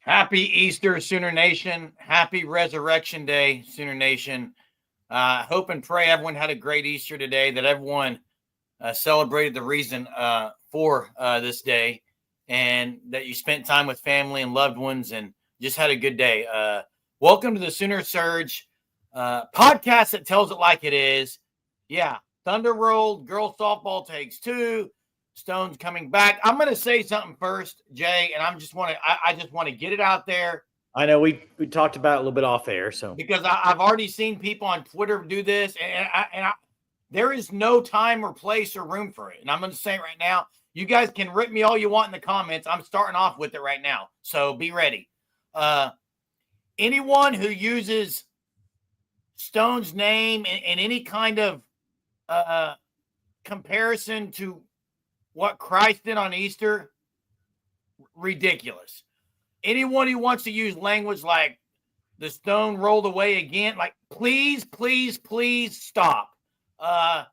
Happy Easter, Sooner Nation. Happy Resurrection Day, Sooner Nation. Hope and pray everyone had a great Easter today, that everyone celebrated the reason for this day, and that you spent time with family and loved ones and just had a good day. Welcome to the Sooner Surge podcast that tells it like it is. Yeah, Thunder rolled, girls softball takes two. Stone's coming back. I'm going to say something first, Jay, and I just want to get it out there. I know we talked about it a little bit off air, so because I've already seen people on Twitter do this, and there is no time or place or room for it. And I'm going to say it right now. You guys can rip me all you want in the comments. I'm starting off with it right now, so be ready. Anyone who uses Stone's name in any kind of comparison to what Christ did on Easter, ridiculous. Anyone who wants to use language like the stone rolled away again, like please stop. I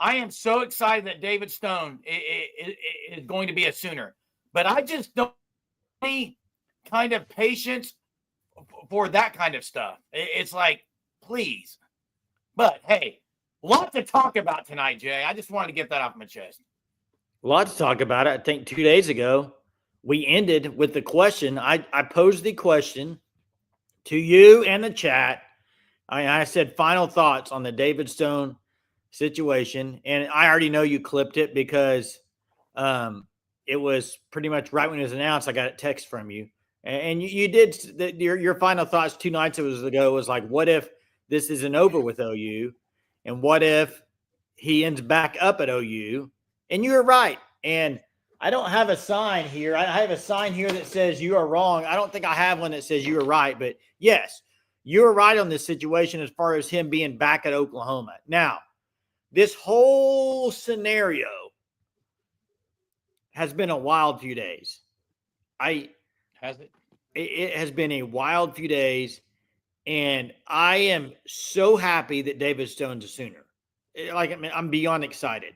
am so excited that David Stone is going to be a Sooner, but I just don't have any kind of patience for that kind of stuff. It's like, please. But hey, lot to talk about tonight, Jay. I just wanted to get that off my chest. A lot to talk about. I think 2 days ago, we ended with the question. I posed the question to you and the chat. I said final thoughts on the David Stone situation. And I already know you clipped it because it was pretty much right when it was announced. I got a text from you. And you did your final thoughts 2 nights ago was like, what if this isn't over with OU? And what if he ends back up at OU? And you were right. And I don't have a sign here. I have a sign here that says you are wrong. I don't think I have one that says you are right. But yes, you are right on this situation as far as him being back at Oklahoma. Now, this whole scenario has been a wild few days. Has it? It has been a wild few days. And I am so happy that David Stone's a Sooner. I'm beyond excited.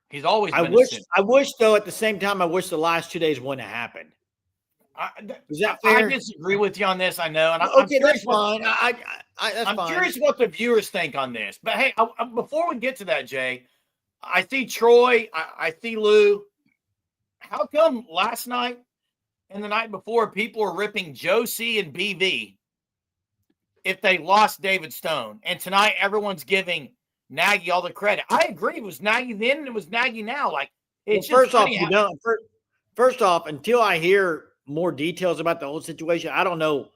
He's always been a Sooner. I wish, though, at the same time, I wish the last 2 days wouldn't have happened. Is that fair? I disagree with you on this, I know. And okay, that's fine. I'm curious what the viewers think on this. But, hey, before we get to that, Jay, I see Troy. I see Lou. How come last night and the night before people were ripping Josie and BV if they lost David Stone? And tonight everyone's giving Nagy all the credit. I agree. It was Nagy then and it was Nagy now. Like, it's first off, until I hear more details about the whole situation, I don't know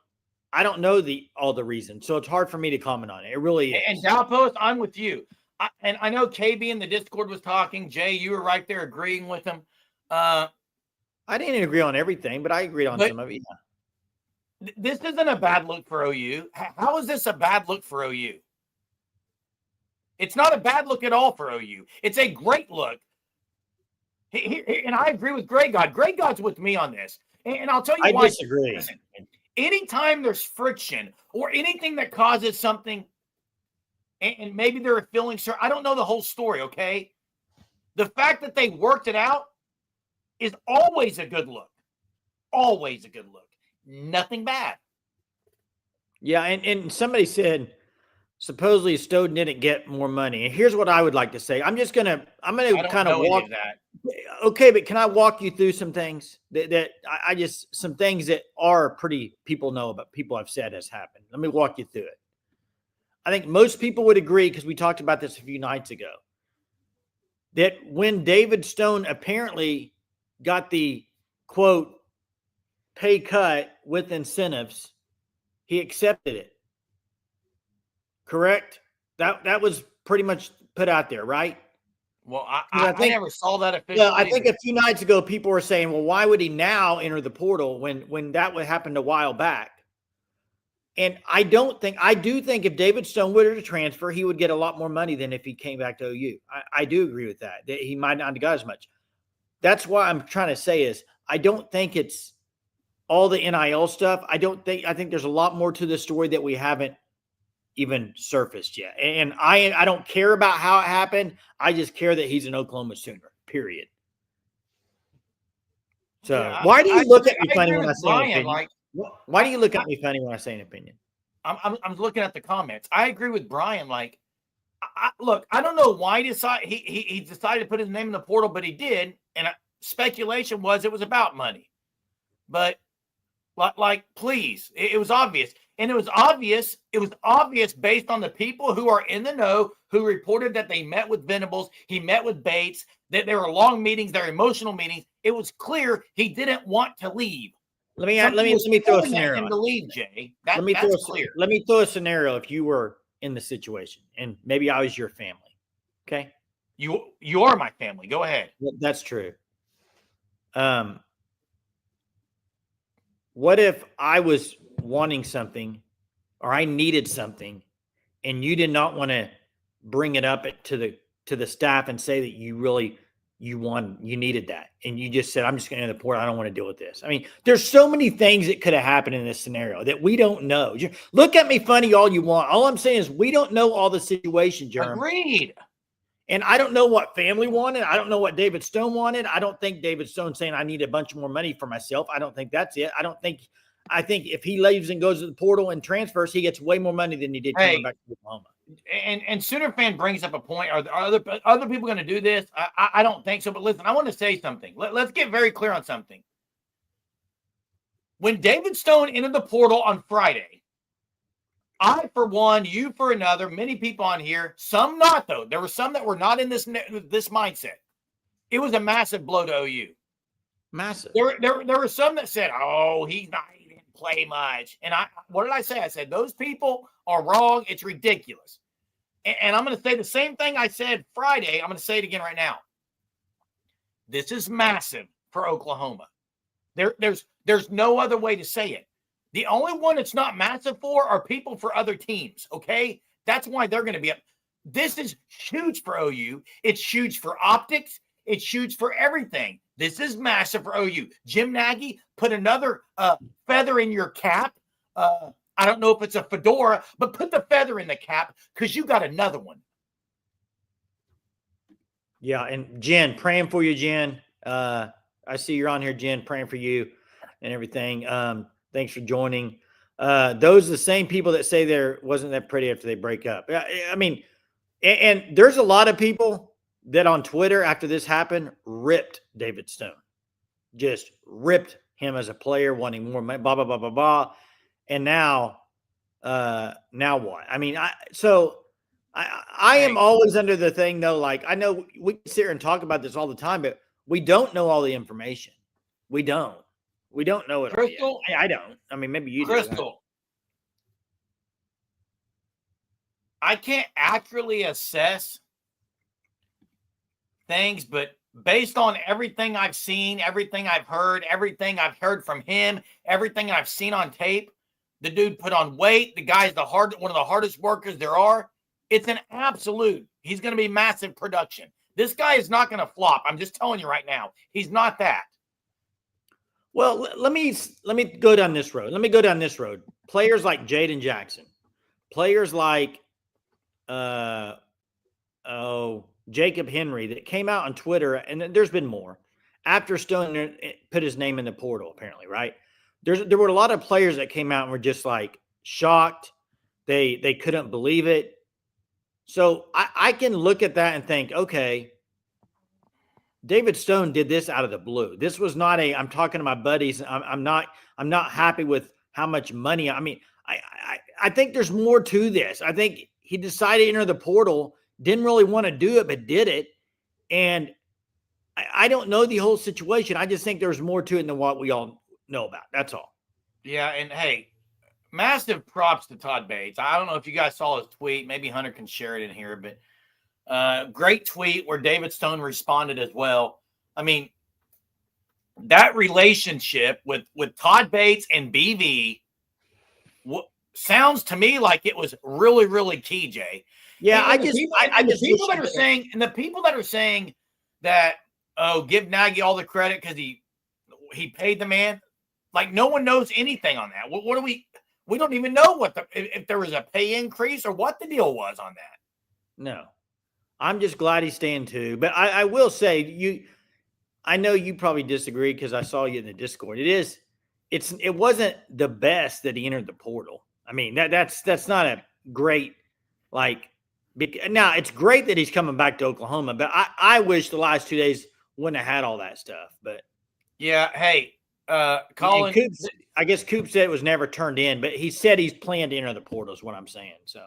all the reasons. So it's hard for me to comment on it. It really is. And Dalpost, I'm with you. And I know KB in the Discord was talking. Jay, you were right there agreeing with him. I didn't agree on everything, but I agreed on some of it. Yeah. This isn't a bad look for OU. How is this a bad look for OU? It's not a bad look at all for OU. It's a great look. And I agree with Greg God. Greg God's with me on this. And I'll tell you why. I disagree. Listen, anytime there's friction or anything that causes something, and maybe they're feeling sure, I don't know the whole story, okay? The fact that they worked it out is always a good look. Always a good look. Nothing bad. Yeah, and somebody said supposedly Stone didn't get more money. And here's what I would like to say. I'm gonna kind of walk that. Okay, but can I walk you through some things some things that are pretty people know about, people have said has happened. Let me walk you through it. I think most people would agree, because we talked about this a few nights ago, that when David Stone apparently got the quote pay cut with incentives, he accepted it. Correct? That was pretty much put out there, right? Well, I never saw that officially. Yeah, I think a few nights ago people were saying, well, why would he now enter the portal when that would happen a while back? And I do think if David Stone were to transfer, he would get a lot more money than if he came back to OU. I do agree with that he might not have got as much. That's what I'm trying to say is I don't think it's all the NIL stuff. I think there's a lot more to the story that we haven't even surfaced yet. And I don't care about how it happened. I just care that he's an Oklahoma Sooner, period. So Yeah, why do you look at me I funny agree when I with say an Brian. opinion? Like, Why do you look at me funny when I say an opinion? I'm looking at the comments. I agree with Brian. Like, look, I don't know why he decided to put his name in the portal, but he did. And speculation was it was about money. But like, please, it was obvious. And it was obvious. It was obvious based on the people who are in the know who reported that they met with Venables. He met with Bates, that there were long meetings, there were emotional meetings. It was clear he didn't want to leave. Let me throw a scenario. Him to leave, Jay. That's clear. Let me throw a scenario if you were in the situation and maybe I was your family. Okay. You are my family. Go ahead. That's true. What if I was wanting something or I needed something and you did not want to bring it up to the staff and say that you needed that. And you just said, I'm just going to the port. I don't want to deal with this. I mean, there's so many things that could have happened in this scenario that we don't know. Look at me funny all you want. All I'm saying is we don't know all the situations, Jeremy. Agreed. And I don't know what family wanted. I don't know what David Stone wanted. I don't think David Stone saying I need a bunch more money for myself. I don't think that's it. I think if he leaves and goes to the portal and transfers, he gets way more money than he did coming back to Oklahoma. And Sooner fan brings up a point. Are other people going to do this? I don't think so. But listen, I want to say something. Let's get very clear on something. When David Stone entered the portal on Friday, I for one, you for another, many people on here, some not though. There were some that were not in this mindset. It was a massive blow to OU. Massive. There were some that said, "Oh, he didn't play much." And what did I say? I said those people are wrong. It's ridiculous. And I'm going to say the same thing I said Friday. I'm going to say it again right now. This is massive for Oklahoma. There's no other way to say it. The only one it's not massive for are people for other teams. Okay, that's why they're going to be up. This is huge for OU. It's huge for optics. It's huge for everything. This is massive for OU. Jim Nagy put another feather in your cap. I don't know if it's a fedora, but put the feather in the cap because you got another one. Yeah, and Jen, praying for you, Jen. I see you're on here, Jen, praying for you and everything. Thanks for joining. Those are the same people that say there wasn't that pretty after they break up. I mean, and there's a lot of people that on Twitter after this happened ripped David Stone, just ripped him as a player, wanting more money, blah blah blah blah blah. And now what? I mean, I am always under the thing though. Like I know we sit here and talk about this all the time, but we don't know all the information. We don't know it. Crystal, I don't. I mean, maybe you do. Crystal. I can't accurately assess things, but based on everything I've seen, everything I've heard from him, everything I've seen on tape, the dude put on weight. The guy's one of the hardest workers there are. It's an absolute. He's going to be massive production. This guy is not going to flop. I'm just telling you right now. He's not that. Well, let me go down this road. Players like Jaden Jackson, players like Jacob Henry that came out on Twitter, and there's been more after Stone put his name in the portal, apparently, right? There were a lot of players that came out and were just like shocked. They couldn't believe it. So I can look at that and think, okay, David Stone did this out of the blue. This was not I'm talking to my buddies. I'm not happy with how much money. I mean, I think there's more to this. I think he decided to enter the portal, didn't really want to do it, but did it. And I don't know the whole situation. I just think there's more to it than what we all know about. That's all. Yeah. And hey, massive props to Todd Bates. I don't know if you guys saw his tweet. Maybe Hunter can share it in here, but great tweet where David Stone responded as well. I mean, that relationship with Todd Bates and BV sounds to me like it was really, really key, Jay. Yeah, the people that are saying that, oh, give Nagy all the credit because he paid the man. Like no one knows anything on that. What do we don't even know if there was a pay increase or what the deal was on that. No. I'm just glad he's staying too. But I will say I know you probably disagree because I saw you in the Discord. It wasn't the best that he entered the portal. I mean, that's not a great, like, now it's great that he's coming back to Oklahoma, but I wish the last 2 days wouldn't have had all that stuff. But yeah, hey, Colin, Coops, I guess Coop said it was never turned in, but he said he's planned to enter the portal is what I'm saying. So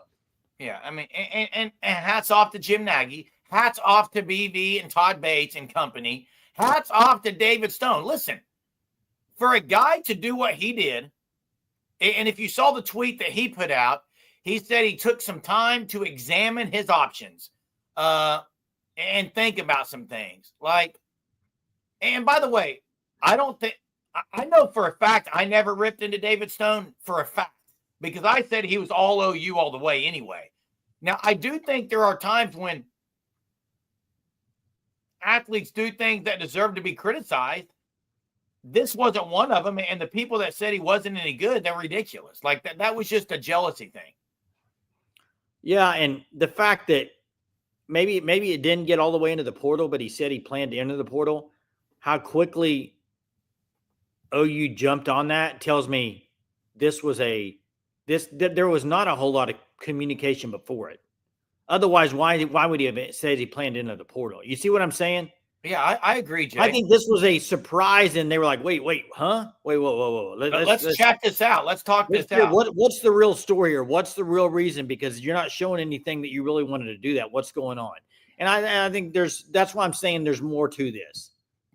yeah, I mean, and hats off to Jim Nagy, hats off to BV and Todd Bates and company, hats off to David Stone. Listen, for a guy to do what he did, and if you saw the tweet that he put out, he said he took some time to examine his options and think about some things. Like, and by the way, I know for a fact I never ripped into David Stone for a fact because I said he was all OU all the way anyway. Now, I do think there are times when athletes do things that deserve to be criticized. This wasn't one of them, and the people that said he wasn't any good, they're ridiculous. Like that was just a jealousy thing. yeah, and the fact that maybe it didn't get all the way into the portal, but he said he planned to enter the portal. How quickly OU jumped on that tells me there was not a whole lot of communication before it. Otherwise, why would he have said he planned to enter the portal? You see what I'm saying? Yeah, I agree, Jay. I think this was a surprise, and they were like, "Wait, huh? Wait, whoa. Let's chat this out. Let's talk this out. What's the real story, or what's the real reason? Because you're not showing anything that you really wanted to do that. What's going on?" And I think that's why I'm saying there's more to this.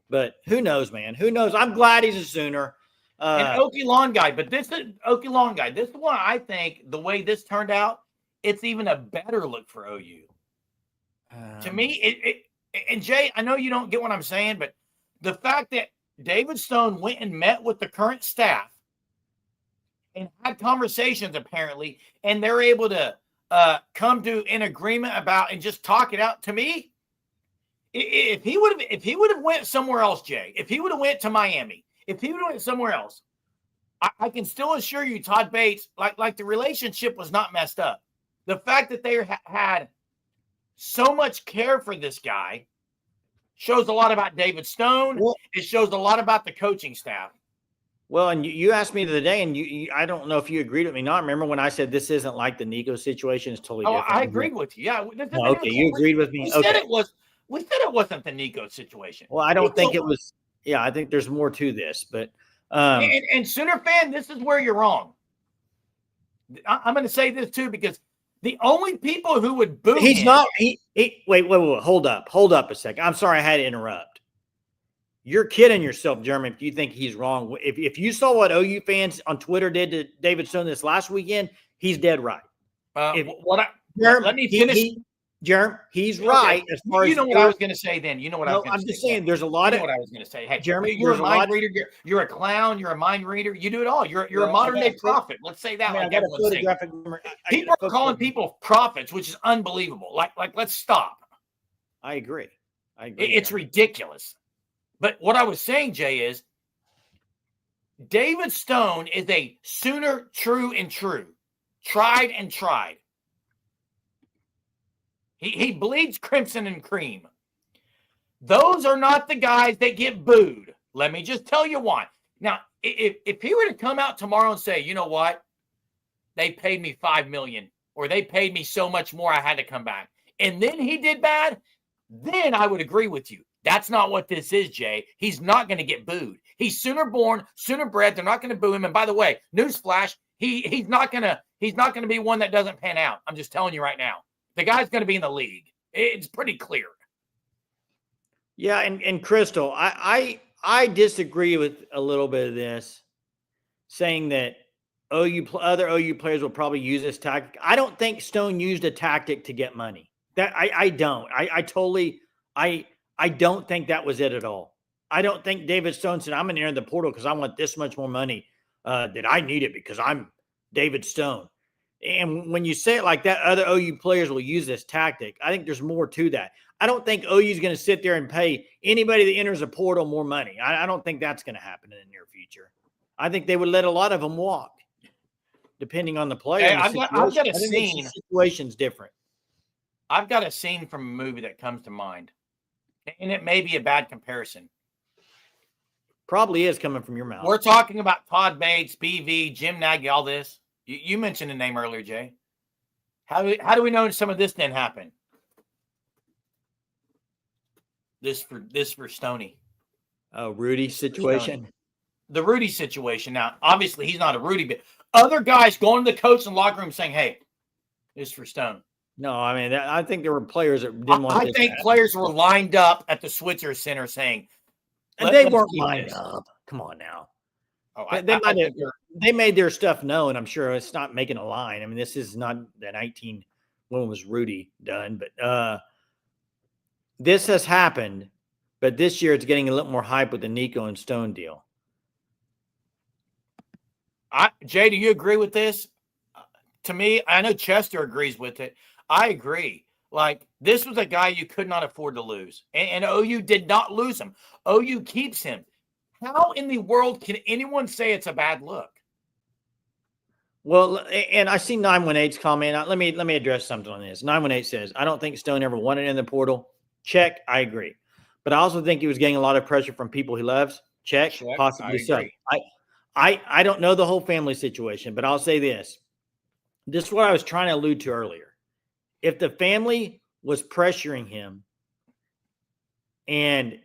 But who knows, man? Who knows? I'm glad he's a Sooner. An Okie Lawn guy, but this is Okie Lawn guy. This is why I think the way this turned out, it's even a better look for OU. To me, and Jay, I know you don't get what I'm saying, but the fact that David Stone went and met with the current staff and had conversations apparently, and they're able to come to an agreement about and just talk it out. To me, if he would have went somewhere else, Jay, if he would have went to Miami, if he would have went somewhere else, I can still assure you, Todd Bates, like the relationship was not messed up. The fact that they had so much care for this guy shows a lot about David Stone. Well, it shows a lot about the coaching staff. Well, and you asked me the other day, and I don't know if you agreed with me. Not remember when I said this isn't like the Nico situation; it's totally different. I agreed with you. Yeah. Okay, you agreed with me. We said it wasn't the Nico situation. Well, I don't think it was. Yeah, I think there's more to this, but and Sooner fan, this is where you're wrong. I'm going to say this too because the only people who would boo he's him, not. Wait. Hold up a second. I'm sorry, I had to interrupt. You're kidding yourself, Jeremy, if you think he's wrong. If you saw what OU fans on Twitter did to David Stone this last weekend, he's dead right. Let me finish. Jerm, he's right as far as you know what I was going to say. Then you know what I was going to say. I'm just saying, there's a lot of what I was going to say. Hey, Jeremy, you're a mind reader. You're a clown. You're a mind reader. You do it all. You're a modern day prophet. Let's say that. Like everyone's saying. People are calling people prophets, which is unbelievable. Like let's stop. I agree. It's ridiculous. But what I was saying, Jay, is David Stone is a Sooner true and true, tried and tried. He bleeds crimson and cream. Those are not the guys that get booed. Let me just tell you why. Now, if he were to come out tomorrow and say, you know what, they paid me $5 million, or they paid me so much more, I had to come back, and then he did bad, then I would agree with you. That's not what this is, Jay. He's not going to get booed. He's Sooner born, Sooner bred. They're not going to boo him. And by the way, newsflash, he's not going to be one that doesn't pan out. I'm just telling you right now. The guy's going to be in the league. It's pretty clear. Yeah, and Crystal, I disagree with a little bit of this, saying that other OU players will probably use this tactic. I don't think Stone used a tactic to get money. That I don't. I don't think that was it at all. I don't think David Stone said, I'm going to enter the portal because I want this much more money, that I need it because I'm David Stone. And when you say it like that, other OU players will use this tactic. I think there's more to that. I don't think OU is going to sit there and pay anybody that enters a portal more money. I don't think that's going to happen in the near future. I think they would let a lot of them walk, depending on the player. Hey, I've got a scene. The situation's different. I've got a scene from a movie that comes to mind, and it may be a bad comparison. Probably is coming from your mouth. We're talking about Todd Bates, BV, Jim Nagy, all this. You mentioned the name earlier, Jay. How do we know some of this didn't happen? This for Stoney. Oh, Rudy situation. The Rudy situation. Now, obviously, he's not a Rudy, but other guys going to the coach in the locker room saying, "Hey, this is for Stone." No, I mean, I think there were players that didn't want. I think players were lined up at the Switzer Center saying, and they weren't lined up. Come on now. Oh, they made their stuff known. I'm sure it's not making a line. I mean, this is not the 19 when was Rudy done, but this has happened. But this year it's getting a little more hype with the Nico and Stone deal. Jay, do you agree with this? To me, I know Chester agrees with it. I agree. Like, this was a guy you could not afford to lose. And OU did not lose him. OU keeps him. How in the world can anyone say it's a bad look? Well, and I see 918's comment. Let me address something on this. 918 says, I don't think Stone ever wanted in the portal. Check. I agree. But I also think he was getting a lot of pressure from people he loves. Check. Possibly so. I don't know the whole family situation, but I'll say this. This is what I was trying to allude to earlier. If the family was pressuring him and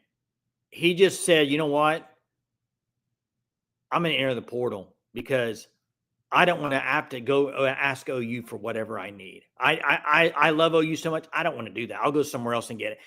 he just said, you know what? I'm going to enter the portal because I don't want to have to go ask OU for whatever I need. I love OU so much. I don't want to do that. I'll go somewhere else and get it.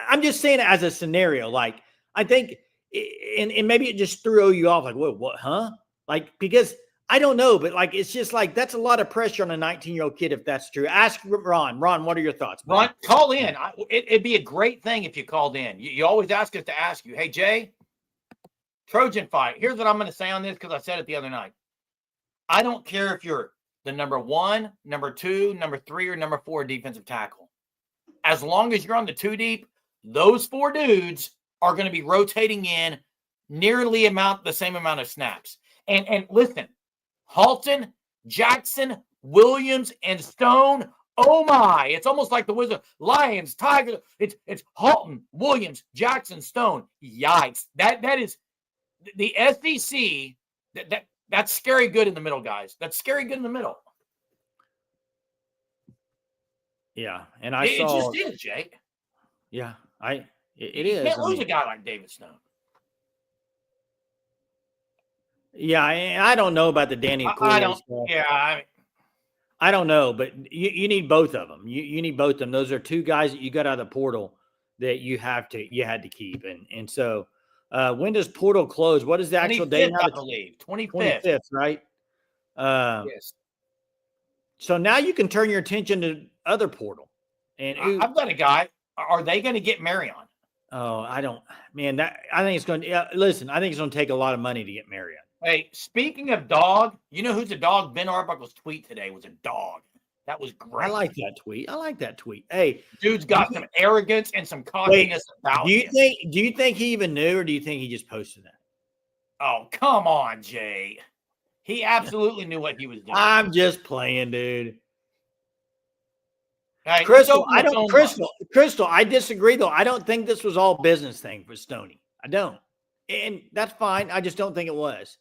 I'm just saying it as a scenario. Like, I think, and maybe it just threw OU off. Like, what, huh? Like, because I don't know, but like, it's just like, that's a lot of pressure on a 19-year-old kid if that's true. Ask Ron. Ron, what are your thoughts? Ron, call in. It'd be a great thing if you called in. You always ask us to ask you, hey, Jay, Trojan fight. Here's what I'm going to say on this because I said it the other night. I don't care if you're the number 1, number 2, number 3, or number 4 defensive tackle. As long as you're on the 2 deep, those 4 dudes are going to be rotating in nearly the same amount of snaps. And listen, Halton, Jackson, Williams, and Stone. Oh my! It's almost like the Wizard. Lions, Tigers. It's Halton, Williams, Jackson, Stone. Yikes! That is the SEC. That's scary good in the middle, guys. That's scary good in the middle. Yeah, and it just is, Jay. Yeah, it is. You can't lose a guy like David Stone. Yeah, I don't know about the Danny. I don't. Stuff. Yeah, I don't know, but you need both of them. You need both of them. Those are 2 guys that you got out of the portal that you had to keep, and so. When does portal close? What is the actual date? I believe 25th, right? Yes. So now you can turn your attention to other portal. And I've got a guy. Are they going to get Marion? Oh, I don't. Man, I think it's going to. Yeah, listen, I think it's going to take a lot of money to get Marion. Hey, speaking of dog, you know who's a dog? Ben Arbuckle's tweet today was a dog. That was great. I like that tweet. Hey, dude's got some arrogance and some cockiness about him. Do you think he even knew, or do you think he just posted that? Oh, come on, Jay. He absolutely knew what he was doing. I'm just playing, dude. Hey, Crystal, I disagree though. I don't think this was all business thing for Stoney. I don't. And that's fine. I just don't think it was.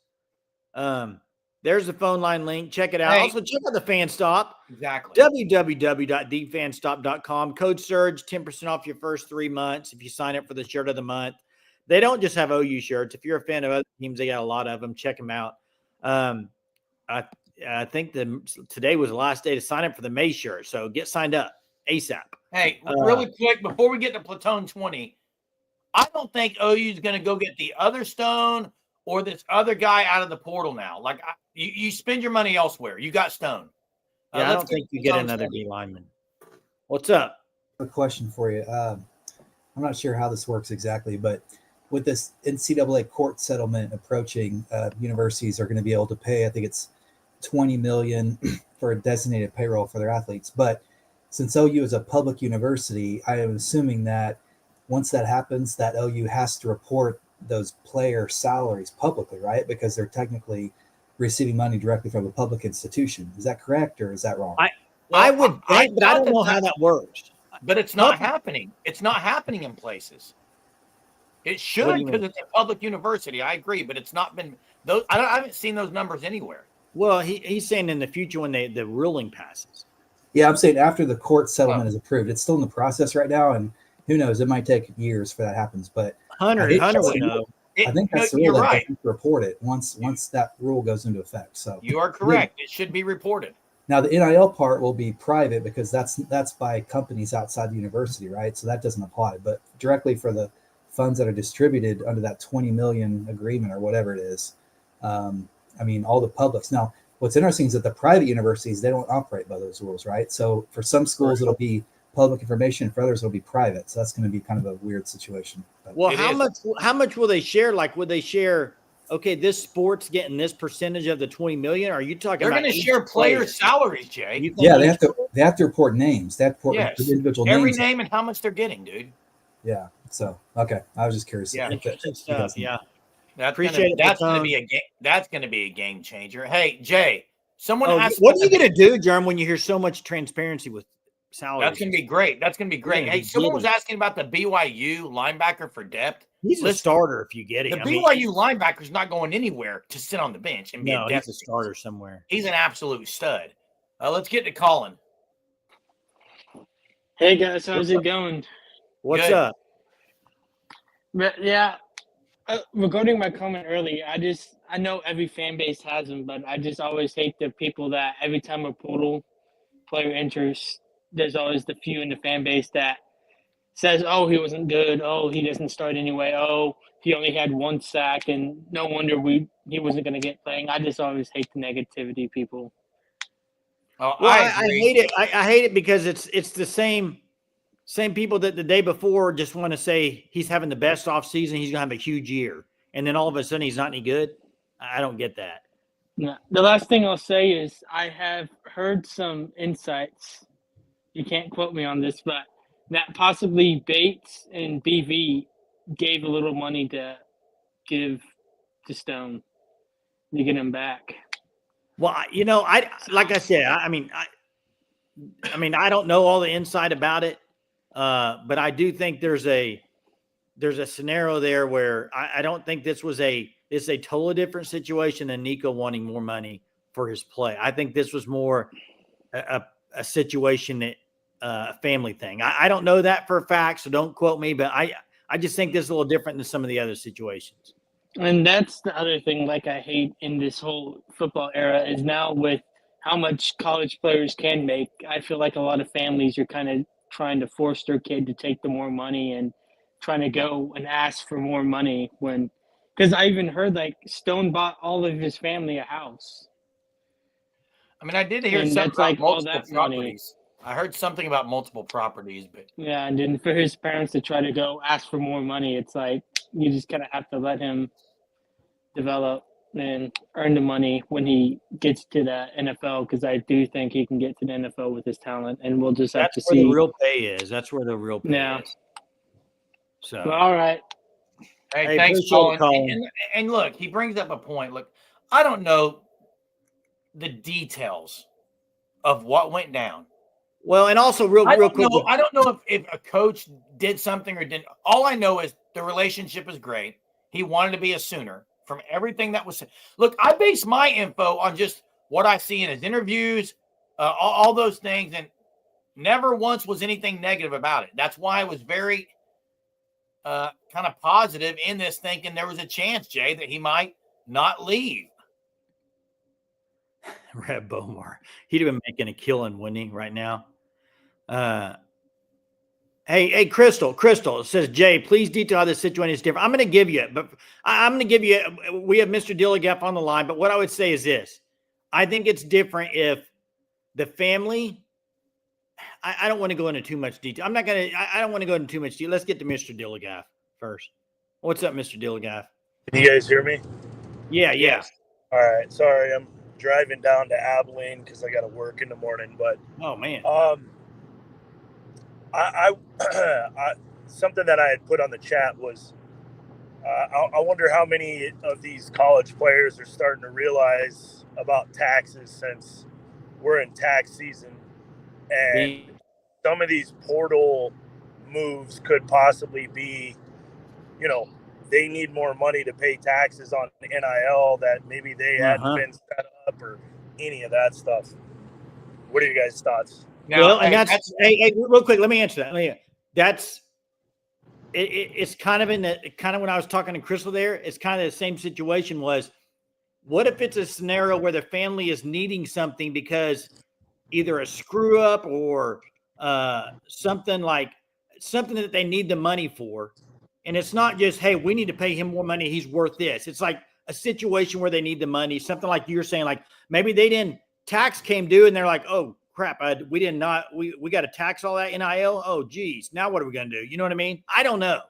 There's the phone line link. Check it out. Hey, also, check out the Fan Stop. Exactly. www.thefanstop.com. Code SURGE, 10% off your first 3 months if you sign up for the shirt of the month. They don't just have OU shirts. If you're a fan of other teams, they got a lot of them. Check them out. I think today was the last day to sign up for the May shirt. So get signed up ASAP. Hey, really quick, before we get to Platoon 20, I don't think OU is going to go get the other Stone or this other guy out of the portal now. Like, you spend your money elsewhere. You got Stone. Yeah, I don't think you get another D lineman. What's up? A question for you. I'm not sure how this works exactly, but with this NCAA court settlement approaching, universities are going to be able to pay, I think it's $20 million for a designated payroll for their athletes. But since OU is a public university, I am assuming that once that happens, that OU has to report those player salaries publicly, right? Because they're technically receiving money directly from a public institution. Is that correct, or is that wrong? I would think, but I don't know how that works. But it's not happening. It's not happening in places. It should because it's a public university. I agree, but it's not been those. I haven't seen those numbers anywhere. Well, he's saying in the future when the ruling passes. Yeah, I'm saying after the court settlement is approved. It's still in the process right now, and who knows? It might take years for that happens. But Hunter would know. I think that's the rule that they have to report it once that rule goes into effect. So you are correct. It should be reported. Now the NIL part will be private because that's by companies outside the university, right? So that doesn't apply. But directly for the funds that are distributed under that 20 million agreement or whatever it is, I mean, all the publics. Now, what's interesting is that the private universities, they don't operate by those rules, right? So for some schools, it'll be public information. For others, it'll be private. So that's going to be kind of a weird situation. But well, how much will they share? Like, would they share, okay, this sport's getting this percentage of the 20 million? Are you talking They're about going to share player salaries, Jay? Yeah, they have to report names. They have to report individual every names. name and how much they're getting, dude. Yeah. So, okay. I was just curious. Yeah, interesting stuff. Yeah. That's going to be a game changer. Hey, Jay, someone asked. What are you going to do, Jerm, when you hear so much transparency with salaries? That's going to be great. Hey, someone was asking about the BYU linebacker for depth. He's a starter if you get it. The BYU linebacker's not going anywhere to sit on the bench and be a depth. He's a starter somewhere. He's an absolute stud. Let's get to Colin. Hey, guys. How's it going? What's up? But, yeah. Regarding my comment earlier, I know every fan base has them, but I just always hate the people that every time a portal player enters, there's always the few in the fan base that says, oh, he wasn't good. Oh, he doesn't start anyway. Oh, he only had one sack, and no wonder he wasn't going to get playing. I just always hate the negativity, people. Oh, well, I hate it. I hate it because it's the same people that the day before just want to say he's having the best off season. He's going to have a huge year. And then all of a sudden he's not any good. I don't get that. No. The last thing I'll say is I have heard some insights. You can't quote me on this, but that possibly Bates and BV gave a little money to give to Stone to get him back. Well, like I said, I mean, I don't know all the inside about it. But I do think there's a scenario there where I don't think it's a totally different situation than Nico wanting more money for his play. I think this was more a situation that a family thing. I don't know that for a fact, so don't quote me, but I just think this is a little different than some of the other situations. And that's the other thing, like I hate in this whole football era is now with how much college players can make. I feel like a lot of families are kind of trying to force their kid to take the more money and trying to go and ask for more money because I even heard like Stone bought all of his family a house. I mean, I did hear something about multiple properties. I heard something about multiple properties, but yeah, and then for his parents to try to go ask for more money, it's like you just kind of have to let him develop and earn the money when he gets to the NFL, because I do think he can get to the NFL with his talent, and we'll just have to see. That's where the real pay is. That's where the real pay is. So, well, all right. Hey, thanks, Colin. And look, he brings up a point. Look, I don't know the details of what went down. Well, and also real quick. I don't know if a coach did something or didn't. All I know is the relationship is great. He wanted to be a Sooner. From everything that was – look, I base my info on just what I see in his interviews, all those things, and never once was anything negative about it. That's why I was very kind of positive in this, thinking there was a chance, Jay, that he might not leave. Red Bomar. He'd have been making a killing, wouldn't he, right now? Hey, Crystal says, Jay, please detail how this situation is different. I'm going to give you it, but we have Mr. Dilligaff on the line, but what I would say is this. I think it's different if the family, I don't want to go into too much detail. I don't want to go into too much detail. Let's get to Mr. Dilligaff first. What's up, Mr. Dilligaff? Can you guys hear me? Yeah. All right. Sorry, I'm driving down to Abilene because I got to work in the morning, but. Oh, man. I something that I had put on the chat was I wonder how many of these college players are starting to realize about taxes since we're in tax season, and some of these portal moves could possibly be, they need more money to pay taxes on NIL that maybe they hadn't been set up or any of that stuff. What are you guys' thoughts? Now, and hey, real quick, let me answer that. It's kind of when I was talking to Crystal there, it's kind of the same situation was, what if it's a scenario where the family is needing something because either a screw up or something that they need the money for. And it's not just, hey, we need to pay him more money, he's worth this. It's like a situation where they need the money, something like you're saying, like maybe tax came due and they're like, oh crap, we got to tax all that NIL. Oh geez, now what are we going to do? You know what I mean? I don't know,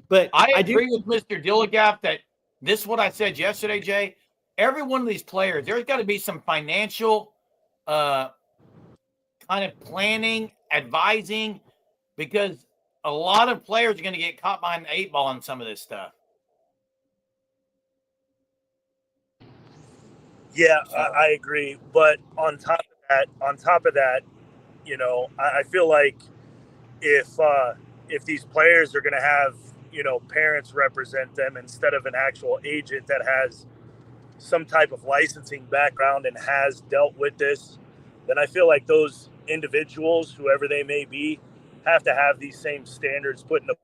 but I agree with Mr. Dilligaff that this is what I said yesterday, Jay. Every one of these players, there's got to be some financial kind of planning, advising, because a lot of players are going to get caught behind the 8 ball on some of this stuff. Yeah, I agree. But on top of that, you know, I feel like if these players are going to have, you know, parents represent them instead of an actual agent that has some type of licensing background and has dealt with this, then I feel like those individuals, whoever they may be, have to have these same standards put into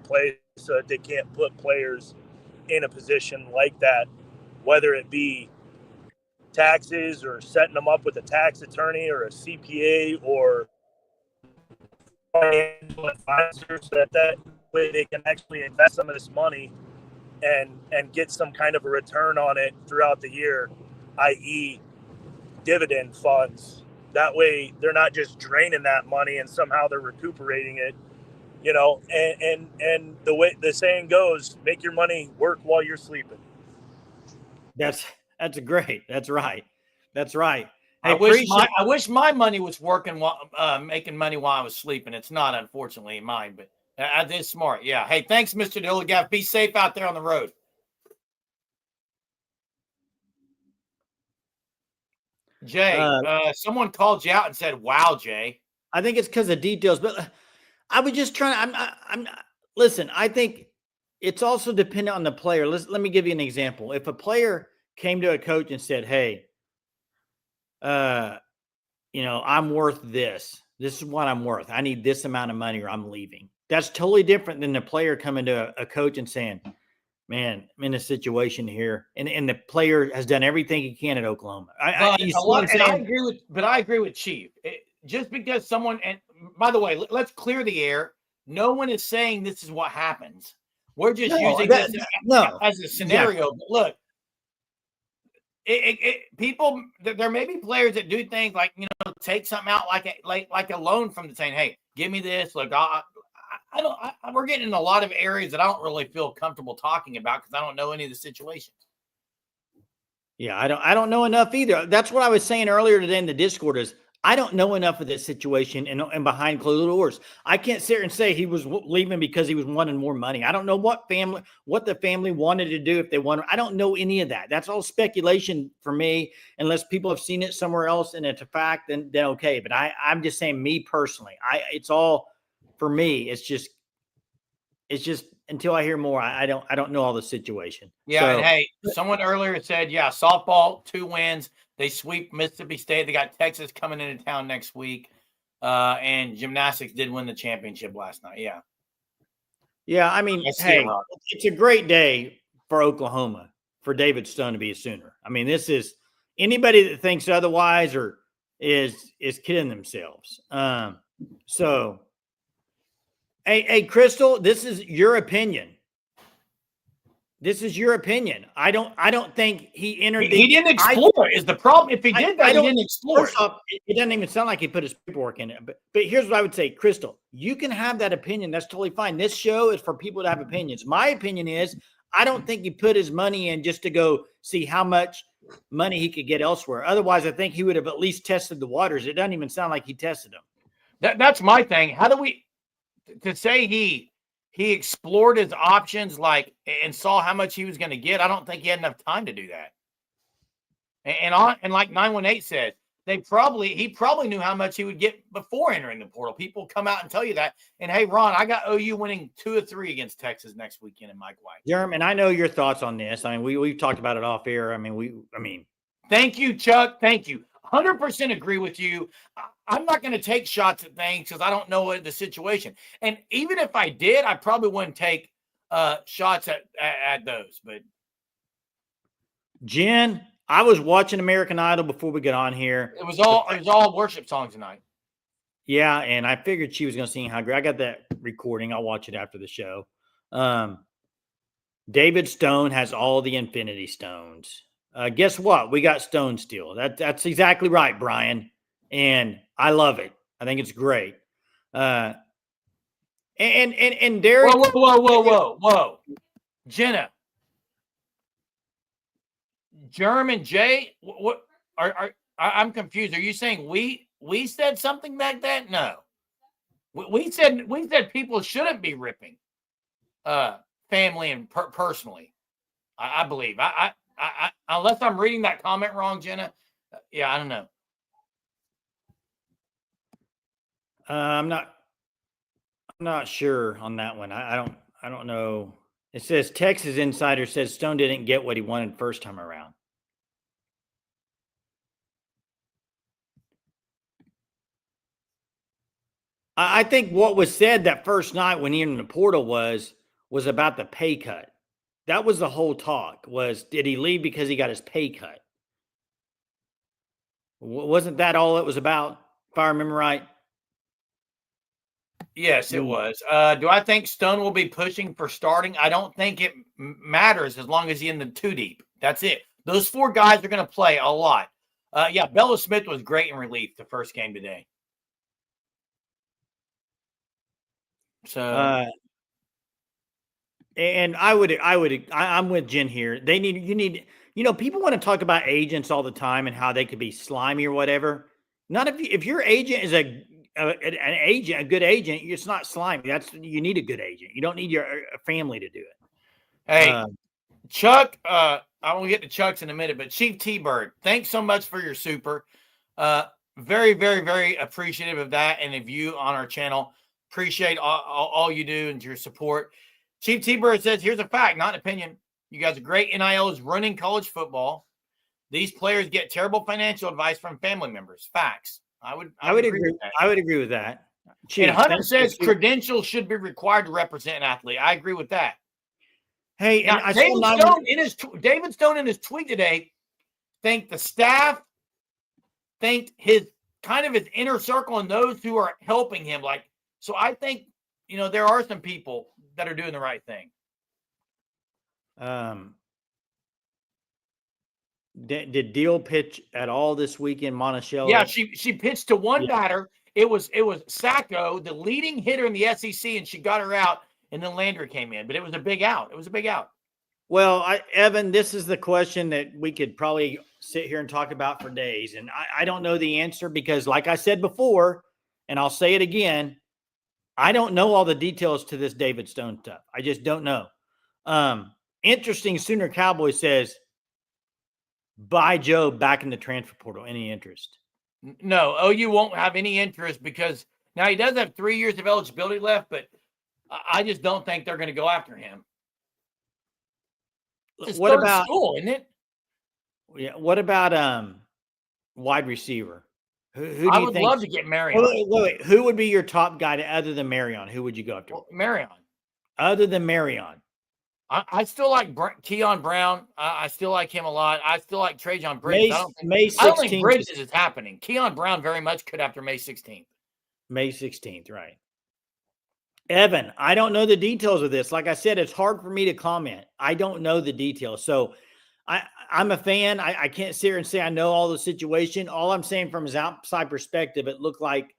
place so that they can't put players in a position like that, whether it be taxes or setting them up with a tax attorney or a CPA or financial advisor, so that way they can actually invest some of this money and get some kind of a return on it throughout the year, i.e. dividend funds. That way they're not just draining that money and somehow they're recuperating it, you know, and the way the saying goes, make your money work while you're sleeping. That's great. That's right. That's right. Hey, I wish my money was working while making money while I was sleeping. It's not, unfortunately, mine, but I did smart. Yeah. Hey, thanks, Mr. Dilligaff. Be safe out there on the road. Jay, someone called you out and said, "Wow, Jay." I think it's because of details, but I was just trying. Listen. I think it's also dependent on the player. Let me give you an example. If a player came to a coach and said, "Hey, you know, I'm worth this. This is what I'm worth. I need this amount of money, or I'm leaving." That's totally different than the player coming to a coach and saying, "Man, I'm in a situation here," and the player has done everything he can at Oklahoma. I agree with Chief. Just because someone, and by the way, let's clear the air. No one is saying this is what happens. We're just using this as a scenario. But look, people, there may be players that do things like, you know, take something out like a loan from the saying, "Hey, give me this." Look, we're getting in a lot of areas that I don't really feel comfortable talking about because I don't know any of the situations. Yeah, I don't know enough either. That's what I was saying earlier today in the Discord is I don't know enough of this situation and behind closed doors. I can't sit here and say he was leaving because he was wanting more money. I don't know what the family wanted to do if they wanted. I don't know any of that. That's all speculation for me, unless people have seen it somewhere else and it's a fact, then okay. But I'm just saying, me personally, it's all for me. It's just until I hear more, I don't know all the situation. Yeah, so, and hey, someone earlier said, yeah, softball 2 wins. They sweep Mississippi State. They got Texas coming into town next week. And gymnastics did win the championship last night. Yeah. Yeah, I mean, hey, it's a great day for Oklahoma, for David Stone to be a Sooner. I mean, this is anybody that thinks otherwise or is kidding themselves. So, hey, Crystal, this is your opinion. This is your opinion. I don't think he entered. He didn't explore it is the problem. If he did that, he didn't explore it. Off, it doesn't even sound like he put his paperwork in it. But here's what I would say, Crystal. You can have that opinion. That's totally fine. This show is for people to have opinions. My opinion is I don't think he put his money in just to go see how much money he could get elsewhere. Otherwise, I think he would have at least tested the waters. It doesn't even sound like he tested them. That's my thing. How do we to say he explored his options and saw how much he was going to get? I don't think he had enough time to do that. And like 918 said, he probably knew how much he would get before entering the portal. People come out and tell you that. And hey, Ron, I got OU winning 2 or 3 against Texas next weekend in Mike White. Jerm, and I know your thoughts on this. I mean, we've talked about it off air. I mean, thank you, Chuck. Thank you. 100% agree with you. I'm not going to take shots at things because I don't know what the situation. And even if I did, I probably wouldn't take shots at those. But Jen, I was watching American Idol before we get on here. it was all worship songs tonight. Yeah, and I figured she was going to sing How Great. I got that recording. I'll watch it after the show. David Stone has all the Infinity Stones. Guess what? We got Stone Steel. That's exactly right, Brian. And I love it. I think it's great. And Derek. Whoa. Jenna. German Jay, what I'm confused. Are you saying we said something like that? No. We said people shouldn't be ripping family and personally. I believe. I unless I'm reading that comment wrong, Jenna. Yeah, I don't know. I'm not sure on that one. I don't know. It says Texas Insider says Stone didn't get what he wanted first time around. I think what was said that first night when he entered the portal was about the pay cut. That was the whole talk. Was did he leave because he got his pay cut? Wasn't that all it was about? If I remember right. Yes, it was. Do I think Stone will be pushing for starting? I don't think it matters as long as he's in the 2 deep. That's it. Those 4 guys are going to play a lot. Yeah, Bella Smith was great in relief the first game today. So, and I'm with Jen here. You need, people want to talk about agents all the time and how they could be slimy or whatever. Not if your agent is a good agent, it's not slimy. You need a good agent. You don't need your family to do it. Hey, Chuck, I will get to Chuck's in a minute, but Chief T-Bird, thanks so much for your super. Very, very, very appreciative of that and of you on our channel. Appreciate all you do and your support. Chief T-Bird says, here's a fact, not an opinion. You guys are great. NIL is running college football. These players get terrible financial advice from family members. Facts. I would agree with that. I would agree with that. Chief, and Hunter says credentials should be required to represent an athlete. I agree with that. Hey, now, and David Stone in his tweet today thanked the staff, thanked his inner circle and those who are helping him. So I think, there are some people that are doing the right thing. Did Deal pitch at all this weekend, Monticello? Yeah, she pitched to one batter. It was Sacco, the leading hitter in the SEC, and she got her out, and then Landry came in. But it was a big out. Well, Evan, this is the question that we could probably sit here and talk about for days. And I don't know the answer because, like I said before, and I'll say it again, I don't know all the details to this David Stone stuff. I just don't know. Interesting, Sooner Cowboy says, buy Joe back in the transfer portal. Any interest? No, OU won't have any interest because now he does have 3 years of eligibility left, but I just don't think they're going to go after him. It's what about school, isn't it? Yeah. What about wide receiver? Who do I you would think? love to get Marion. Wait. Who would be your top guy other than Marion? Who would you go after? Marion. Other than Marion. I still like Keon Brown. I still like him a lot. I still like Trajan Bridges. May 16th. I don't think Bridges is happening. Keon Brown very much could after May 16th. May 16th, right. Evan, I don't know the details of this. Like I said, it's hard for me to comment. I don't know the details. So I'm a fan. I can't sit here and say I know all the situation. All I'm saying from his outside perspective, it looked like,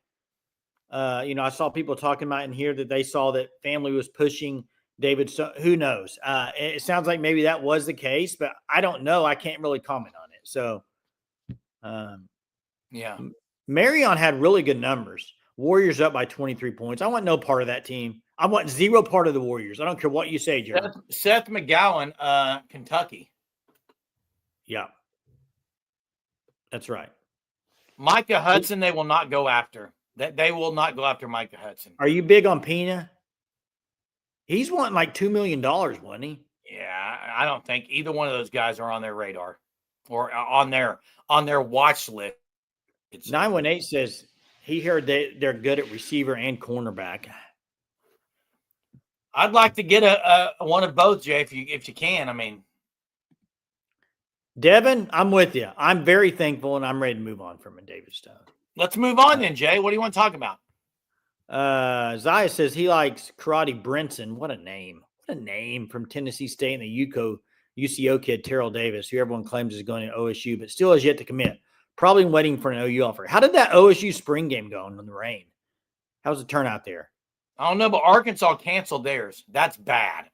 I saw people talking about in here that they saw that family was pushing David. So who knows? It sounds like maybe that was the case, but I don't know. I can't really comment on it. So, yeah. Marion had really good numbers. Warriors up by 23 points. I want no part of that team. I want zero part of the Warriors. I don't care what you say, Jerry. Seth McGowan, Kentucky. Yeah. That's right. Micah Hudson, they will not go after. They will not go after Micah Hudson. Are you big on Pena? He's wanting like $2 million, wasn't he? Yeah, I don't think either one of those guys are on their radar or on their watch list. 918 says he heard they're good at receiver and cornerback. I'd like to get a one of both, Jay, if you can. I mean, Devin, I'm with you. I'm very thankful, and I'm ready to move on from David Stone. let's move on then, Jay. What do you want to talk about? Zaya says he likes Karate Brinson. What a name. What a name from Tennessee State and the UCO kid, Terrell Davis, who everyone claims is going to OSU, but still has yet to commit. Probably waiting for an OU offer. How did that OSU spring game go in the rain? How was the turnout there? I don't know, but Arkansas canceled theirs. That's bad.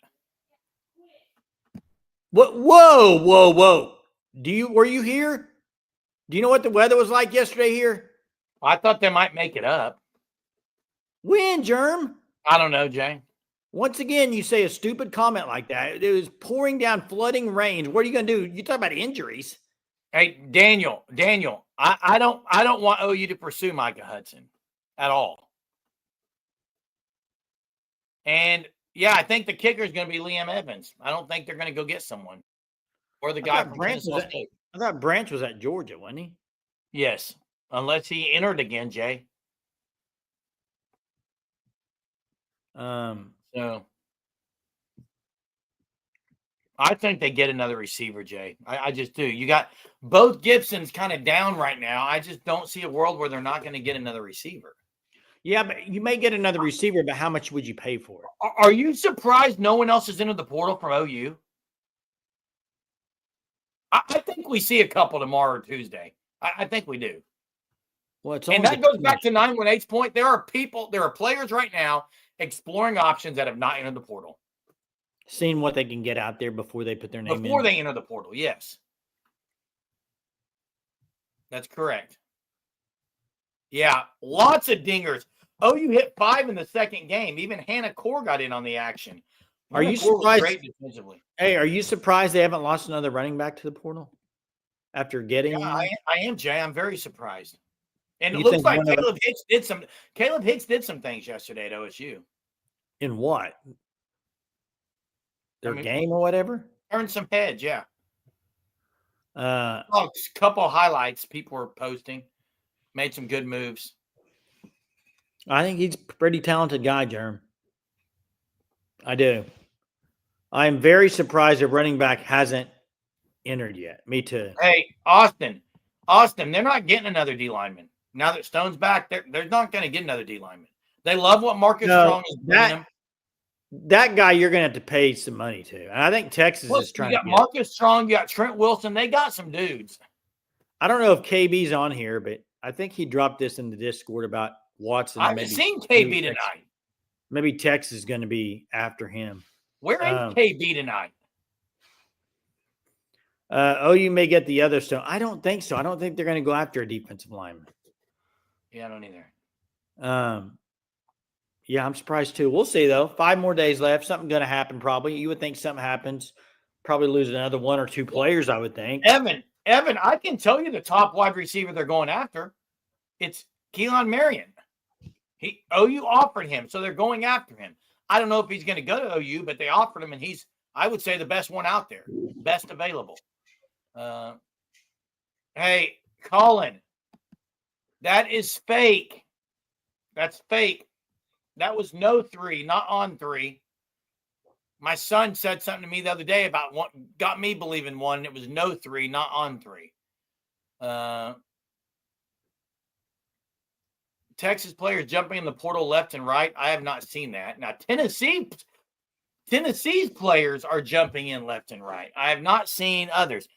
What? Whoa. Were you here? Do you know what the weather was like yesterday here? I thought they might make it up. When, Germ? I don't know, Jay. Once again, you say a stupid comment like that. It was pouring down, flooding rains. What are you going to do? You talk about injuries. Hey, Daniel, I don't want OU to pursue Micah Hudson at all. And yeah, I think the kicker is going to be Liam Evans. I don't think they're going to go get someone or the guy from Kansas State. I thought Branch was at Georgia, wasn't he? Yes, unless he entered again, Jay. So I think they get another receiver, Jay. I just do. You got both Gibsons kind of down right now. I just don't see a world where they're not going to get another receiver. Yeah, but you may get another receiver, but how much would you pay for it? Are you surprised no one else is into the portal from OU? I think we see a couple tomorrow or Tuesday. I think we do. Well, and that goes back to 918's point. There are players right now exploring options that have not entered the portal. Seeing what they can get out there before they put their name in. Before they enter the portal, yes. That's correct. Yeah, lots of dingers. OU hit 5 in the second game. Even Hannah Core got in on the action. Are you surprised? Hey, are you surprised they haven't lost another running back to the portal after getting? Yeah, I am, Jay. I'm very surprised. And it looks like Caleb Hicks did some things yesterday at OSU. In what? Their game or whatever? Earned some heads, yeah. A couple highlights people were posting. Made some good moves. I think he's a pretty talented guy, Jerm. I do. I am very surprised a running back hasn't entered yet. Me too. Hey, Austin, they're not getting another D lineman. Now that Stone's back, they're not going to get another D lineman. They love what Marcus Strong is doing them. That guy you're going to have to pay some money to. And I think Texas is trying to get Marcus Strong, you got Trent Wilson. They got some dudes. I don't know if KB's on here, but I think he dropped this in the Discord about Watson. I've seen KB tonight. Maybe Texas is going to be after him. Where is KB tonight? OU may get the other Stone. I don't think so. I don't think they're going to go after a defensive lineman. Yeah, I don't either. Yeah, I'm surprised too. We'll see though. 5 more days left. Something going to happen probably. You would think something happens. Probably lose another 1 or 2 players, I would think. Evan, I can tell you the top wide receiver they're going after. It's Keelan Marion. OU offered him, so they're going after him. I don't know if he's going to go to OU, but they offered him, and he's, I would say, the best one out there, best available. Hey, Colin, that is fake. That's fake. That was no 3, not on 3. My son said something to me the other day about what got me believing 1, and it was no 3, not on 3. Texas players jumping in the portal left and right. I have not seen that. Now, Tennessee's players are jumping in left and right. I have not seen others.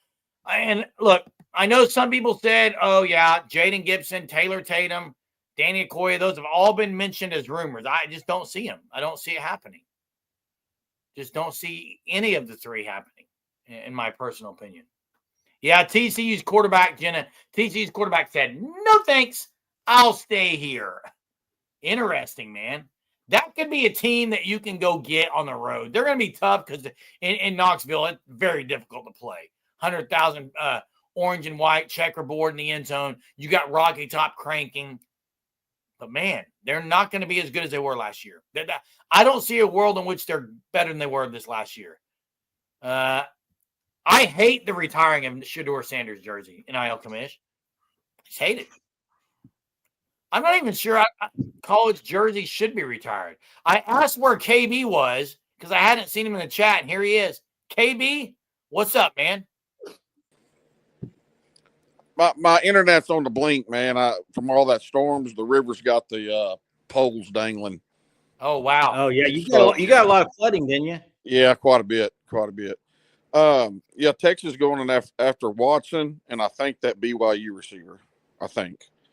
And look, I know some people said, oh, yeah, Jaden Gibson, Taylor Tatum, Danny Okoye, those have all been mentioned as rumors. I just don't see them. I don't see it happening. Just don't see any of the 3 happening, in my personal opinion. Yeah, TCU's quarterback, Jenna, TCU's quarterback said, no thanks. I'll stay here. Interesting, man. That could be a team that you can go get on the road. They're going to be tough because in Knoxville, it's very difficult to play. 100,000 orange and white checkerboard in the end zone. You got Rocky Top cranking. But, man, they're not going to be as good as they were last year. I don't see a world in which they're better than they were this last year. I hate the retiring of Shedeur Sanders' jersey, NIL commish. I just hate it. I'm not even sure college jerseys should be retired. I asked where KB was because I hadn't seen him in the chat, and here he is. KB, what's up, man? My internet's on the blink, man. From all that storms, the river's got the poles dangling. Oh, wow. Oh, yeah. You got a lot of flooding, didn't you? Yeah, quite a bit. Yeah, Texas going in after Watson, and I think that BYU receiver.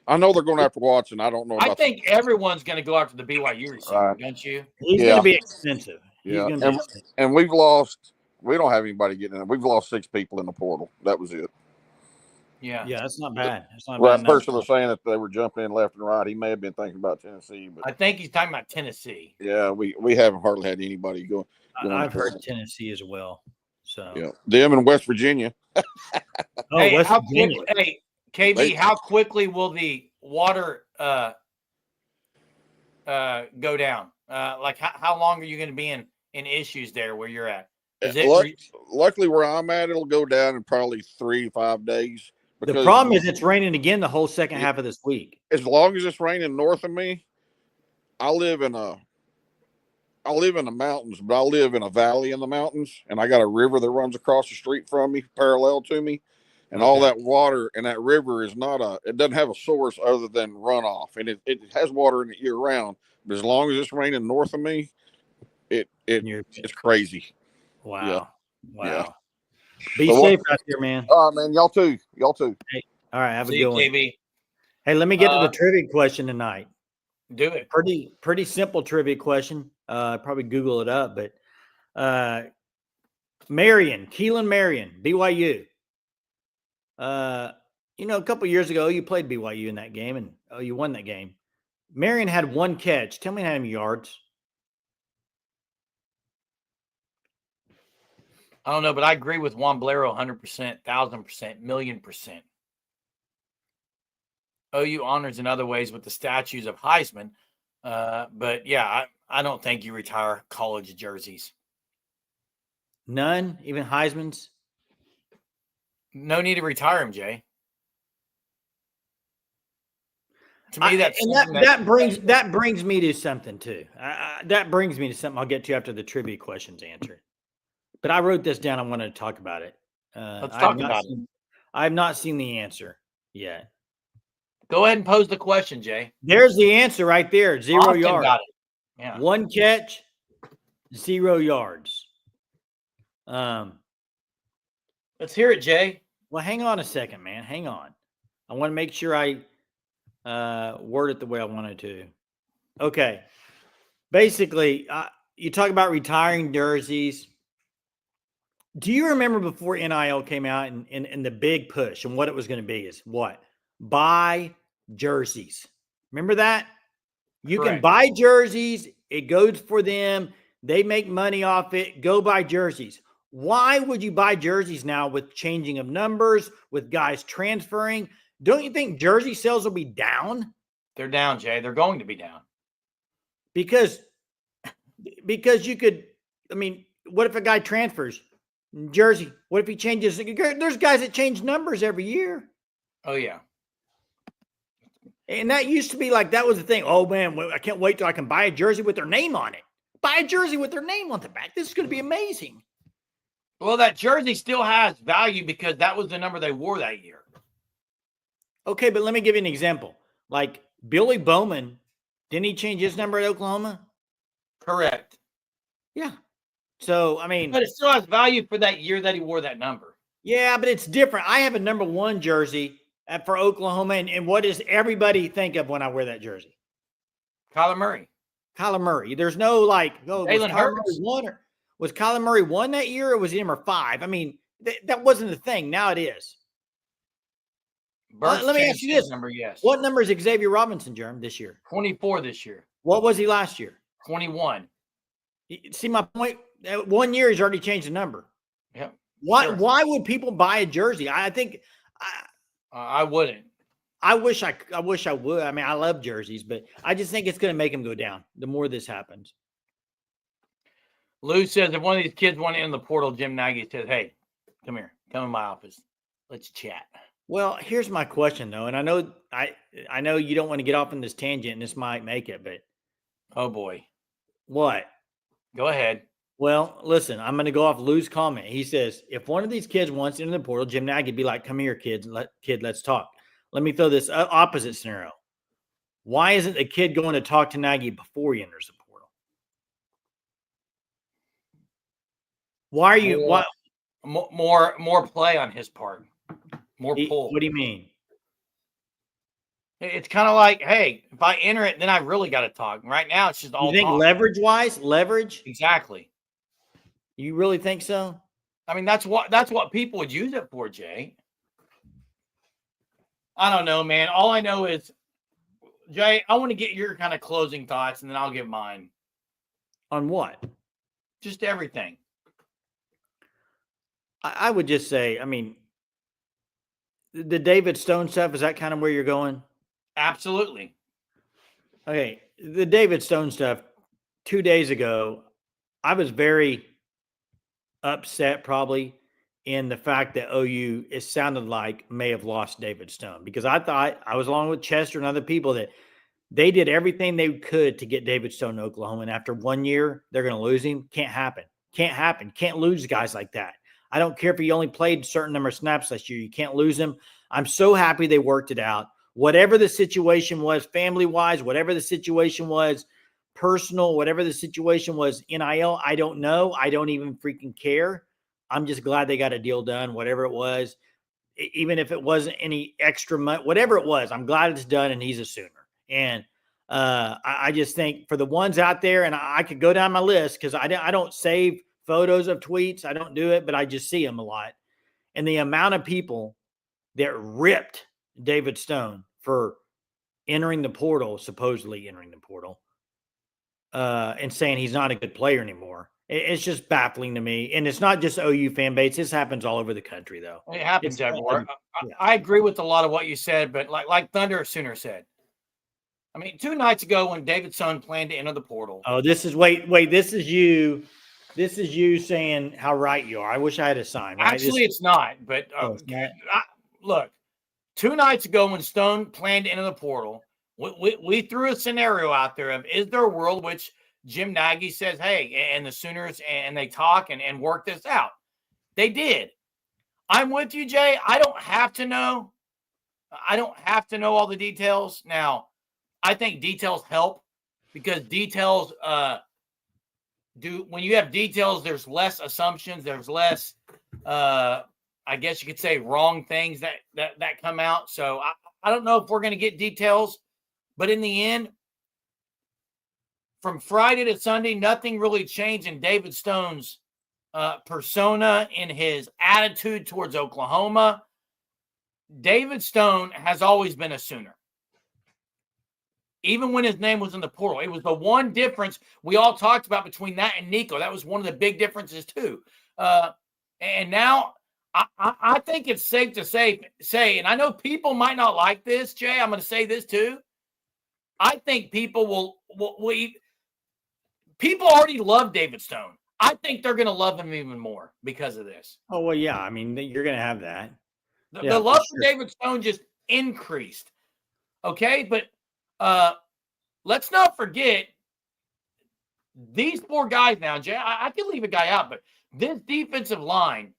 I know they're going after Watson. I don't know. I think everyone's going to go after the BYU receiver, don't you? He's going to be expensive. Yeah, and we've lost. We don't have anybody getting in. We've lost 6 people in the portal. That was it. Yeah, that's not bad. That's not bad. That person was saying that they were jumping in left and right. He may have been thinking about Tennessee, but I think he's talking about Tennessee. Yeah, we haven't hardly had anybody go. I've heard Tennessee as well. So yeah, them in West Virginia. West Virginia. KB, how quickly will the water go down? Like how long are you going to be in issues there where you're at? Luckily, where I'm at, it'll go down in probably 3 to 5 days. The problem is it's raining again the whole second half of this week. As long as it's raining north of me, I live in the mountains, but I live in a valley in the mountains, and I got a river that runs across the street from me, parallel to me, and all that water in that river is it doesn't have a source other than runoff, and it has water in it year round. But as long as it's raining north of me, it's crazy. Wow. Yeah. Wow. Yeah. Be safe out there, man. Man, y'all too. Hey, all right, have a good one. KB. Hey, let me get to the trivia question tonight. Do it. Pretty simple trivia question. Probably Google it up, but Keelan Marion, BYU. A couple years ago, you played BYU in that game, and you won that game. Marion had 1 catch. Tell me how many yards. I don't know, but I agree with Juan Blero 100%, 1,000%, 1,000,000%. OU honors in other ways with the statues of Heisman. But, yeah, I don't think you retire college jerseys. None? Even Heisman's? No need to retire him, Jay. To me, that brings me to something, too. That brings me to something I'll get to after the trivia question's answered. But I wrote this down. I wanted to talk about it. Let's talk about it. I have not seen the answer yet. Go ahead and pose the question, Jay. There's the answer right there. 0 yards. Got it. Yeah. 1 catch, 0 yards. Let's hear it, Jay. Well, hang on a second, man. Hang on. I want to make sure I word it the way I wanted to. Okay. Basically, you talk about retiring jerseys. Do you remember before NIL came out and the big push and what it was going to be is what? Buy jerseys. Remember that? You Correct. can buy jerseys. It goes for them. They make money off it. Go buy jerseys. Why would you buy jerseys now with changing of numbers, with guys transferring? Don't you think jersey sales will be down? They're down, Jay. They're going to be down. Because you could, what if a guy transfers? Jersey, what if he changes? There's guys that change numbers every year. Oh, yeah. And that used to be like, that was the thing. Oh, man, I can't wait till I can buy a jersey with their name on it. Buy a jersey with their name on the back. This is going to be amazing. Well, that jersey still has value because that was the number they wore that year. Okay, but let me give you an example. Like Billy Bowman, didn't he change his number at Oklahoma? Correct. Yeah. So, but it still has value for that year that he wore that number. Yeah, but it's different. I have a number 1 jersey for Oklahoma, and what does everybody think of when I wear that jersey? Kyler Murray. Kyler Murray. There's no like, was Kyler Murray 1 that year, or was he number 5? That wasn't the thing. Now it is. Let me ask you this. Number, yes. What number is Xavier Robinson, Jerm, this year? 24 this year. What was he last year? 21. See my point? 1 year, he's already changed the number. Yeah. Why would people buy a jersey? I think I wouldn't. I wish I would. I mean, I love jerseys, but I just think it's going to make them go down the more this happens. Lou says if one of these kids want to in the portal, Jim Nagy says, "Hey, come here, come in my office, let's chat." Well, here's my question though, and I know you don't want to get off on this tangent, and this might make it, but Oh boy, what? go ahead. Well, listen, I'm going to go off Lou's comment. He says if one of these kids wants into the portal, Jim Nagy would be like, "Come here, kids, let's talk." Let me throw this opposite scenario. Why isn't the kid going to talk to Nagy before he enters the portal? Why are you? Why? More play on his part. More pull. What do you mean? It's kind of like, hey, if I enter it, then I really got to talk. Right now, it's just all. You think talk. leverage? Exactly. You really think so? I mean, that's what people would use it for, Jay. I don't know, man. All I know is, Jay, I want to get your kind of closing thoughts, and then I'll give mine. On what? Just everything. I would just say, I mean, the David Stone stuff, is that kind of where you're going? Absolutely. Okay. The David Stone stuff, 2 days ago, I was very upset probably in the fact that OU, it sounded like, may have lost David Stone, because I thought, I was along with Chester and other people, that they did everything they could to get David Stone to Oklahoma. And after 1 year, they're going to lose him. Can't happen. Can't lose guys like that. I don't care if he only played a certain number of snaps last year. You can't lose him. I'm so happy they worked it out. Whatever the situation was, family-wise, whatever the situation was, personal, whatever the situation was, NIL, I don't know. I don't even freaking care. I'm just glad they got a deal done, whatever it was. Even if it wasn't any extra money, whatever it was, I'm glad it's done and he's a Sooner. And I just think for the ones out there, and I could go down my list because I don't save photos of tweets. I don't do it, but I just see them a lot. And the amount of people that ripped David Stone for entering the portal, supposedly entering the portal, and saying he's not a good player anymore. It's just baffling to me. And it's not just OU fan base. This happens all over the country, though. It happens everywhere. I agree with a lot of what you said, but like Thunder Sooner said, I mean, 2 nights ago when David Stone planned to enter the portal. Oh, this is wait. This is you. This is you saying how right you are. I wish I had a sign. Right? Actually, it's not. But look, 2 nights ago when Stone planned to enter the portal, we threw a scenario out there of, is there a world which Jim Nagy says, hey, and the Sooners, and they talk and work this out. They did. I'm with you, Jay. I don't have to know all the details. Now, I think details help, because details when you have details, there's less assumptions, there's less I guess you could say wrong things that come out. So I don't know if we're going to get details, but in the end, from Friday to Sunday, nothing really changed in David Stone's persona, in his attitude towards Oklahoma. David Stone has always been a Sooner. Even when his name was in the portal, it was the one difference we all talked about between that and Nico. That was one of the big differences too. And now I think it's safe to say, and I know people might not like this, Jay, I'm going to say this too. I think people people already love David Stone. I think they're going to love him even more because of this. Oh, well, yeah. I mean, you're going to have that. The love for David Stone just increased. Okay, but let's not forget these 4 guys now, Jay. I can leave a guy out, but this defensive line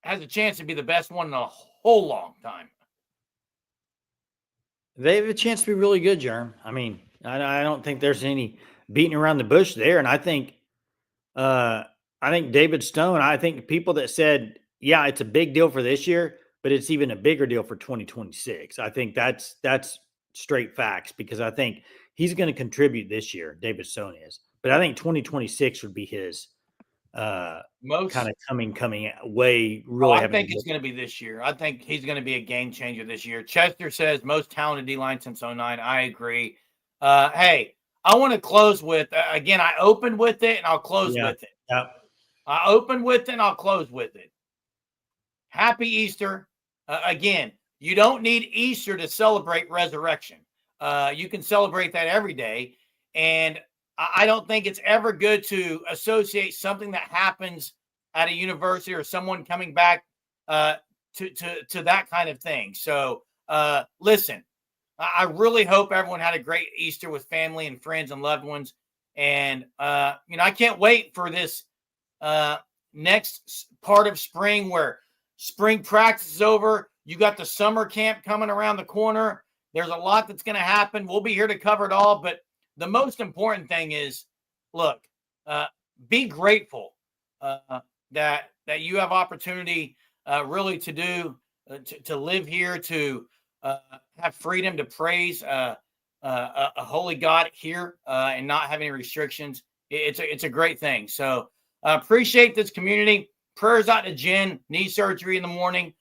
has a chance to be the best one in a whole long time. They have a chance to be really good, Jerm. I mean, I don't think there's any beating around the bush there. And I think David Stone, I think people that said, yeah, it's a big deal for this year, but it's even a bigger deal for 2026. I think that's straight facts, because I think he's going to contribute this year. David Stone is, but I think 2026 would be his most kind of coming way. Really, I think it's going to be this year. I think he's going to be a game changer this year. Chester says most talented D-line since 2009. I agree. Hey, I want to close with again. I opened with it, and I'll close with it. Yep. I opened with it, and I'll close with it. happy Easter. Again, you don't need Easter to celebrate resurrection. You can celebrate that every day. And I don't think it's ever good to associate something that happens at a university or someone coming back to that kind of thing. So listen, I really hope everyone had a great Easter with family and friends and loved ones. And, I can't wait for this next part of spring where spring practice is over. You got the summer camp coming around the corner. There's a lot that's going to happen. We'll be here to cover it all. But the most important thing is, look, be grateful that you have opportunity really to do, to live here, to have freedom to praise a holy God here and not have any restrictions. It's a great thing. So appreciate this community. Prayers out to Jen, knee surgery in the morning,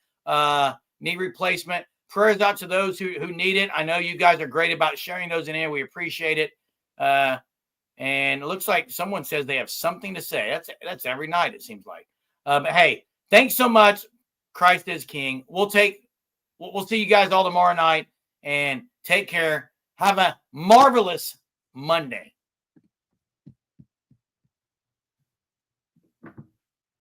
knee replacement. Prayers out to those who need it. I know you guys are great about sharing those in here. We appreciate it. And it looks like someone says they have something to say. That's every night, it seems like. But hey, thanks so much. Christ is King. We'll see you guys all tomorrow night, and take care. Have a marvelous Monday.